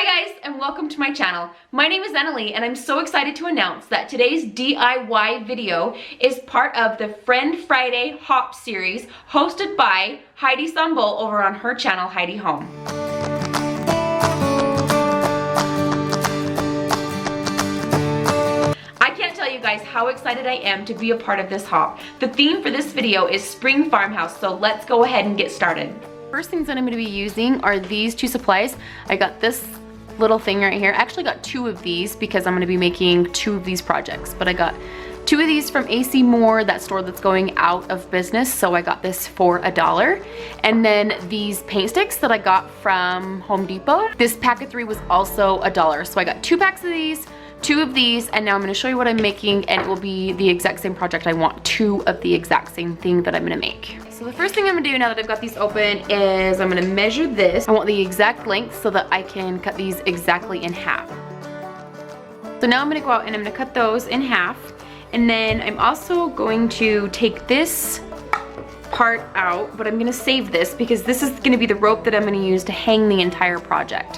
Hi guys, and welcome to my channel. My name is Annalie, and I'm so excited to announce that today's DIY video is part of the Friend Friday Hop series hosted by Heidi Sambol over on her channel, Heidi Home. I can't tell you guys how excited I am to be a part of this hop. The theme for this video is Spring Farmhouse, so let's go ahead and get started. First things that I'm going to be using are these two supplies. I got this little thing right here. I actually got two of these because I'm going to be making two of these projects, but I got two of these from AC Moore, that store that's going out of business, so I got this for $1. And then these paint sticks that I got from Home Depot. This pack of 3 was also $1, so I got 2 packs of these, 2 of these, and now I'm going to show you what I'm making, and it will be the exact same project. I want 2 of the exact same thing that I'm going to make. So the first thing I'm going to do now that I've got these open is I'm going to measure this. I want the exact length so that I can cut these exactly in half. So now I'm going to go out and I'm going to cut those in half, and then I'm also going to take this part out, but I'm going to save this because this is going to be the rope that I'm going to use to hang the entire project.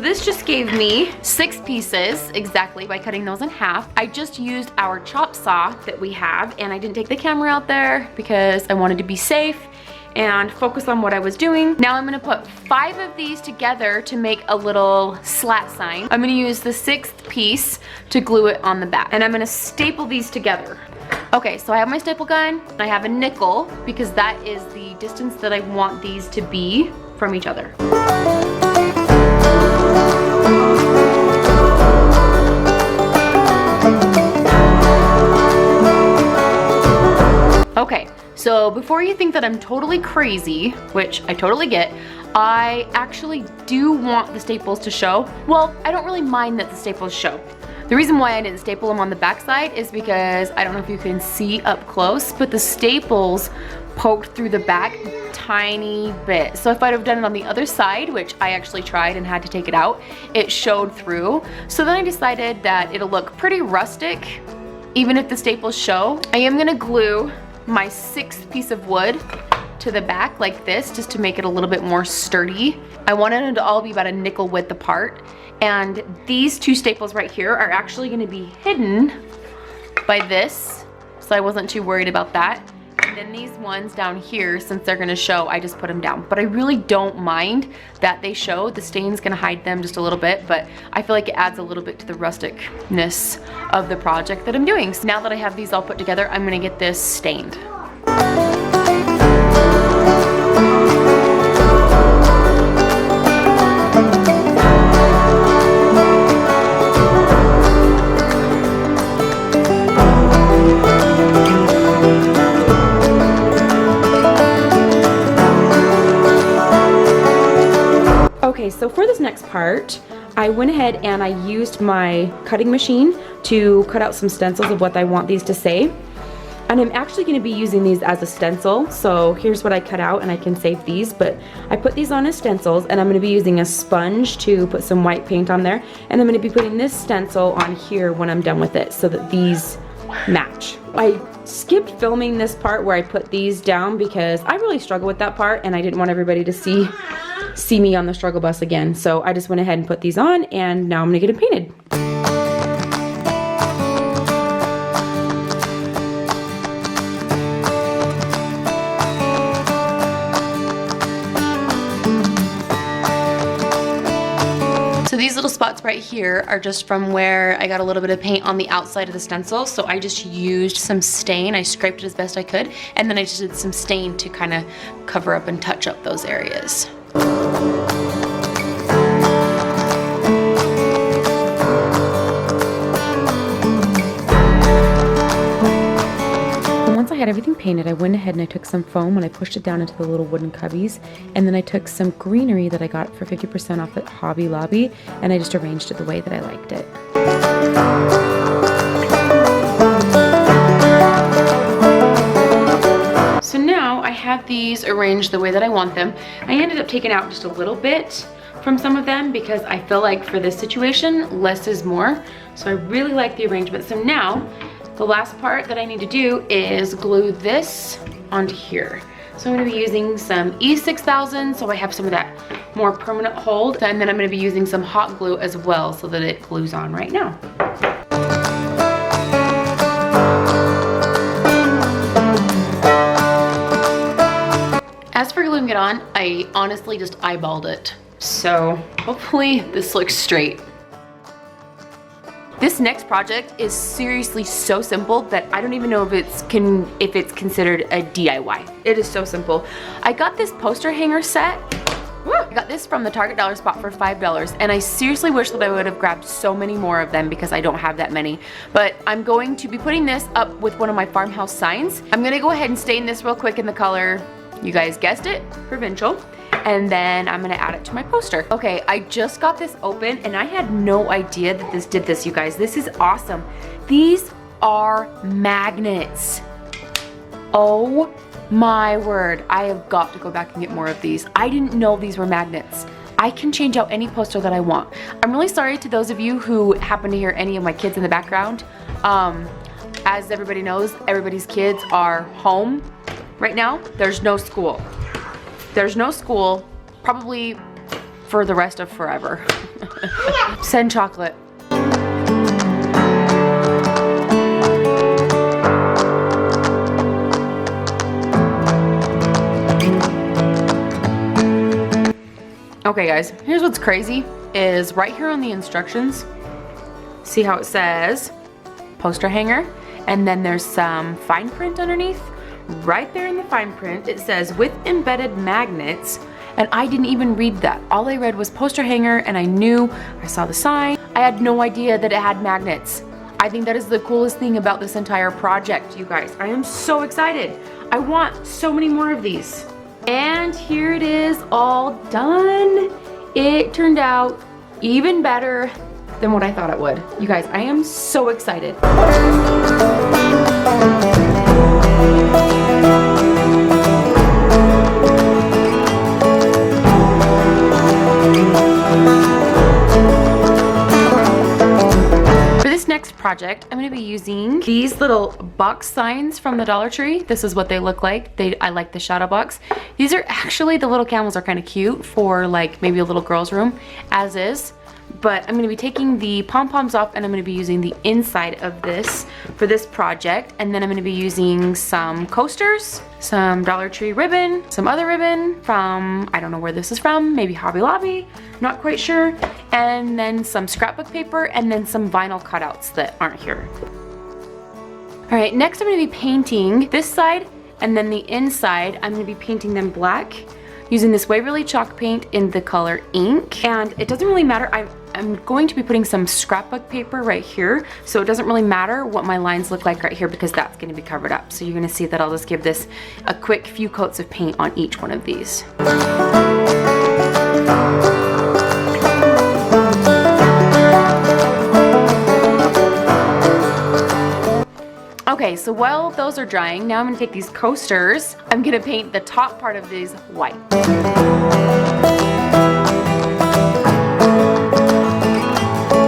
This just gave me 6 pieces exactly by cutting those in half. I just used our chop saw that we have, and I didn't take the camera out there because I wanted to be safe and focus on what I was doing. Now I'm gonna put 5 of these together to make a little slat sign. I'm gonna use the 6th piece to glue it on the back, and I'm gonna staple these together. Okay, so I have my staple gun, and I have a nickel because that is the distance that I want these to be from each other. Okay, so before you think that I'm totally crazy, which I totally get, I actually do want the staples to show. Well, I don't really mind that the staples show. The reason why I didn't staple them on the back side is because I don't know if you can see up close, but the staples poked through the back tiny bit. So if I'd have done it on the other side, which I actually tried and had to take it out, it showed through. So then I decided that it'll look pretty rustic even if the staples show. I am gonna glue my 6th piece of wood to the back like this just to make it a little bit more sturdy. I wanted them to all be about a nickel width apart, and these 2 staples right here are actually going to be hidden by this, so I wasn't too worried about that. And then these ones down here, since they're going to show, I just put them down. But I really don't mind that they show. The stain's going to hide them just a little bit, but I feel like it adds a little bit to the rusticness of the project that I'm doing. So now that I have these all put together, I'm going to get this stained. Okay, so for this next part, I went ahead and I used my cutting machine to cut out some stencils of what I want these to say. And I'm actually going to be using these as a stencil. So here's what I cut out, and I can save these, but I put these on as stencils, and I'm going to be using a sponge to put some white paint on there. And I'm going to be putting this stencil on here when I'm done with it so that these match. I skipped filming this part where I put these down because I really struggle with that part, and I didn't want everybody to see me on the struggle bus again. So I just went ahead and put these on, and now I'm gonna get them painted. So these little spots right here are just from where I got a little bit of paint on the outside of the stencil, so I just used some stain. I scraped it as best I could, and then I just did some stain to kind of cover up and touch up those areas. Once I had everything painted, I went ahead and I took some foam and I pushed it down into the little wooden cubbies, and then I took some greenery that I got for 50% off at Hobby Lobby, and I just arranged it the way that I liked it. So now I have these arranged the way that I want them. I ended up taking out just a little bit from some of them because I feel like for this situation, less is more. So I really like the arrangement. So now the last part that I need to do is glue this onto here. So I'm gonna be using some E6000 so I have some of that more permanent hold. And then I'm gonna be using some hot glue as well so that it glues on right now. As for gluing it on, I honestly just eyeballed it. So hopefully this looks straight. This next project is seriously so simple that I don't even know if it's considered a DIY. It is so simple. I got this poster hanger set. I got this from the Target dollar spot for $5, and I seriously wish that I would have grabbed so many more of them because I don't have that many. But I'm going to be putting this up with one of my farmhouse signs. I'm gonna go ahead and stain this real quick in the color, you guys guessed it, provincial. And then I'm gonna add it to my poster. Okay, I just got this open and I had no idea that this did this, you guys. This is awesome. These are magnets. Oh my word, I have got to go back and get more of these. I didn't know these were magnets. I can change out any poster that I want. I'm really sorry to those of you who happen to hear any of my kids in the background. As everybody knows, everybody's kids are home right now. There's no school. There's no school, probably for the rest of forever. Send chocolate. Okay guys, here's what's crazy, is right here on the instructions, see how it says poster hanger, and then there's some fine print underneath. Right there in the fine print, it says with embedded magnets, and I didn't even read that. All I read was poster hanger, and I saw the sign. I had no idea that it had magnets. I think that is the coolest thing about this entire project, you guys. I am so excited. I want so many more of these. And here it is, all done. It turned out even better than what I thought it would. You guys, I am so excited. Project, I'm going to be using these little box signs from the Dollar Tree. This is what they look like. I like the shadow box. These are actually, the little camels are kind of cute for like maybe a little girl's room as is. But I'm going to be taking the pom-poms off and I'm going to be using the inside of this for this project. And then I'm going to be using some coasters, some Dollar Tree ribbon, some other ribbon from, I don't know where this is from, maybe Hobby Lobby, not quite sure. And then some scrapbook paper and then some vinyl cutouts that aren't here. All right, next I'm going to be painting this side and then the inside. I'm going to be painting them black using this Waverly chalk paint in the color ink. And it doesn't really matter. I'm going to be putting some scrapbook paper right here, so it doesn't really matter what my lines look like right here because that's going to be covered up. So you're going to see that I'll just give this a quick few coats of paint on each one of these. Okay, so while those are drying, now I'm going to take these coasters. I'm going to paint the top part of these white.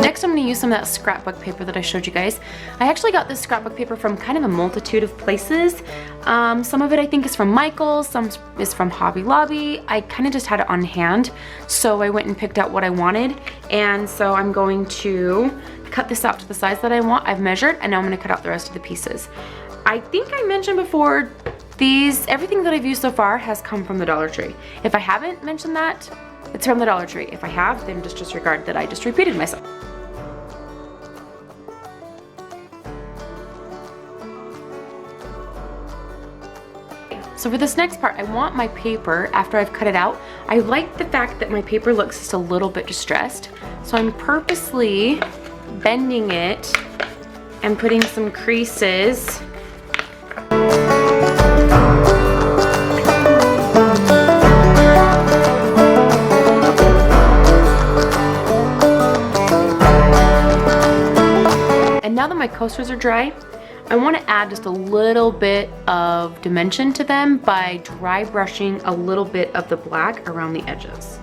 Next, I'm going to use some of that scrapbook paper that I showed you guys. I actually got this scrapbook paper from kind of a multitude of places. Some of it I think is from Michael's, some is from Hobby Lobby. I kind of just had it on hand, so I went and picked out what I wanted. And so I'm going to cut this out to the size that I want. I've measured, and now I'm going to cut out the rest of the pieces. I think I mentioned before, everything that I've used so far has come from the Dollar Tree. If I haven't mentioned that, it's from the Dollar Tree. If I have, then just disregard that I just repeated myself. So for this next part, I want my paper, after I've cut it out, I like the fact that my paper looks just a little bit distressed. So I'm purposely bending it and putting some creases. And now that my coasters are dry, I want to add just a little bit of dimension to them by dry brushing a little bit of the black around the edges.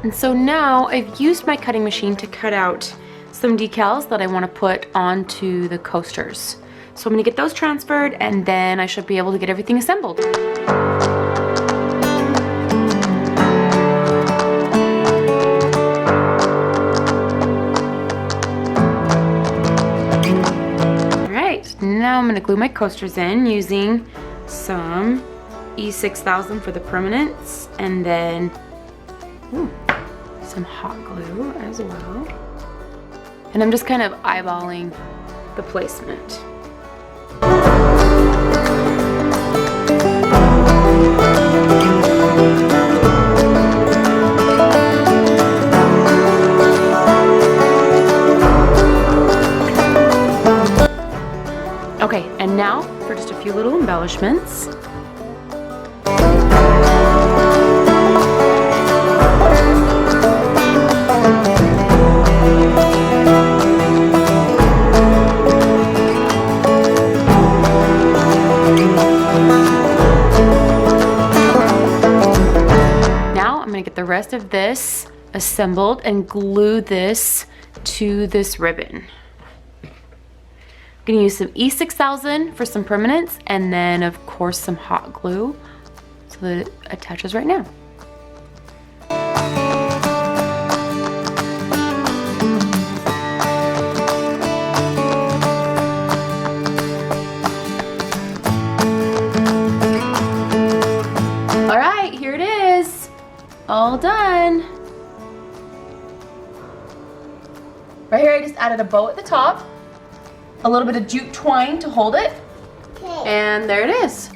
And so now I've used my cutting machine to cut out some decals that I want to put onto the coasters. So I'm gonna get those transferred and then I should be able to get everything assembled. Alright, now I'm gonna glue my coasters in using some E6000 for the permanence and then some hot glue as well. And I'm just kind of eyeballing the placement. Okay, and now for just a few little embellishments. The rest of this assembled and glue this to this ribbon. I'm gonna use some E6000 for some permanence and then of course some hot glue so that it attaches right now. All right, here it is. All done. Right here I just added a bow at the top, a little bit of jute twine to hold it, and there it is.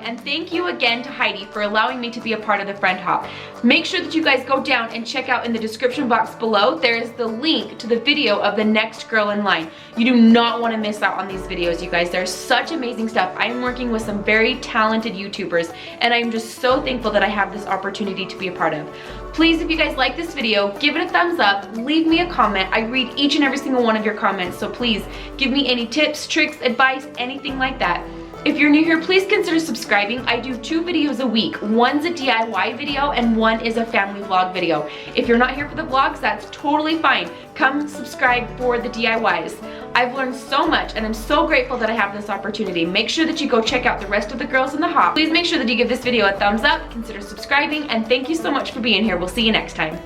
And thank you again to Heidi for allowing me to be a part of the Friend Hop. Make sure that you guys go down and check out in the description box below. There is the link to the video of the next girl in line. You do not want to miss out on these videos, you guys. There's such amazing stuff. I'm working with some very talented YouTubers and I'm just so thankful that I have this opportunity to be a part of. Please, if you guys like this video, give it a thumbs up, leave me a comment. I read each and every single one of your comments, so please give me any tips, tricks, advice, anything like that. If you're new here, please consider subscribing. I do 2 videos a week. One's a DIY video and one is a family vlog video. If you're not here for the vlogs, that's totally fine. Come subscribe for the DIYs. I've learned so much and I'm so grateful that I have this opportunity. Make sure that you go check out the rest of the girls in the hop. Please make sure that you give this video a thumbs up, consider subscribing, and thank you so much for being here. We'll see you next time.